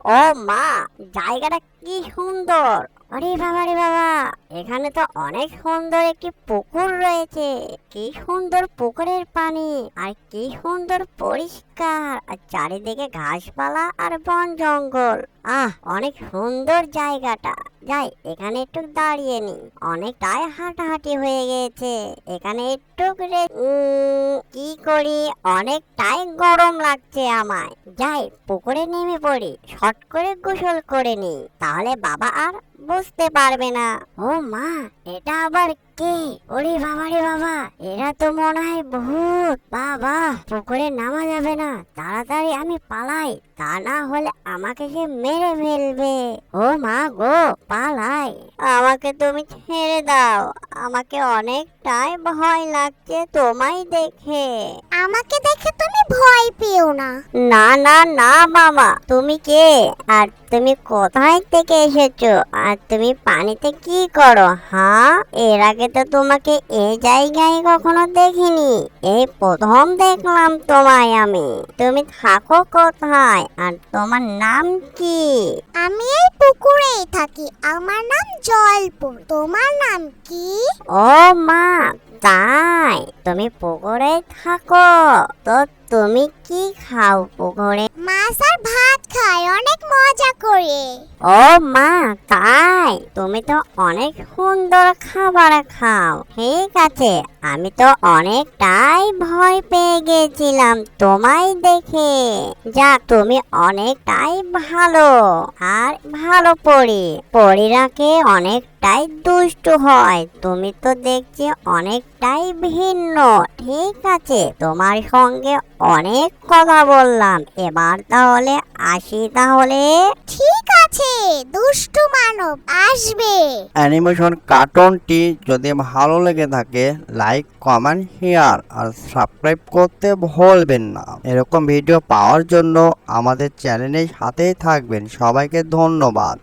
ও মা, জায়গাটা কি সুন্দর! আরে বাবা রে বাবা, এখানে তো অনেক সুন্দর একটি পুকুর রয়েছে। কি সুন্দর পুকুরের পানি, আর কি সুন্দর পরিষ্কার, আর চারিদিকে ঘাসপালা আর বন জঙ্গল। অনেক সুন্দর জায়গাটা। যাই, এখানে একটু দাঁড়িয়ে নি, অনেকটাই হাঁটাহাঁটি হয়ে গেছে। এখানে একটু কি করি, অনেকটাই গরম লাগছে আমায়। যাই, পুকুরে নেমে পড়ি, শট করে গোসল করে নি, তাহলে বাবা আর বুঝতে পারবে না। ও মা, এটা আবার কে? ওরে বাবা রে বাবা, এরা তো মনে হয় ভূত। বাবা, পুকুরে নামা যাবে না, তাড়াতাড়ি আমি পালাই, তা না হলে আমাকে সে মেরে ফেলবে। ও মা গো, পালাই, আমাকে তুমি ছেড়ে দাও, আমাকে অনেকটাই ভয় লাগছে তোমায় দেখে। আমাকে দেখে তুমি ভয় পেও না। না না না বাবা, তুমি কে? আর তুমি কোথায় থেকে এসেছো? আর তুমি পানিতে কি করো? হ্যাঁ, এর আগে তো তোমাকে এই জায়গায় কখনো দেখিনি, এই প্রথম দেখলাম তোমায় আমি। তুমি থাকো কোথায়, আর তোমার নাম কি? আমি এই পুকুরেই থাকি, আমার নাম জলপুর। তোমার নাম কি? ও মা, তাই তুমি পুকুরে থাকো? তো তুমি কি খাও পুকুরে? মাছ আর ভাত খাই অনেক মজা করে। ও মা, তাই তুমি তো অনেক সুন্দর খাবার খাও। ঠিক আছে, আমি তো অনেকটাই ভয় পেয়ে গেছিলাম তোমায় দেখে। যা, তুমি অনেকটাই ভালো, আর ভালো পরি। পরীরাকে অনেকটাই দুষ্টু হয়, তুমি তো দেখছি অনেকটাই ভিন্ন। ঠিক আছে, তোমার সঙ্গে অনেক কথা বললাম, এবার তাহলে আসি তাহলে। ঠিক আছে, দুষ্টু মানব আসবে। অ্যানিমেশন কার্টুনটি যদি ভালো লেগে থাকে, লাইক, কমেন্ট, শেয়ার আর সাবস্ক্রাইব করতে ভুলবেন না। এরকম ভিডিও পাওয়ার জন্য আমাদের চ্যানেলের সাথেই থাকবেন। সবাইকে ধন্যবাদ।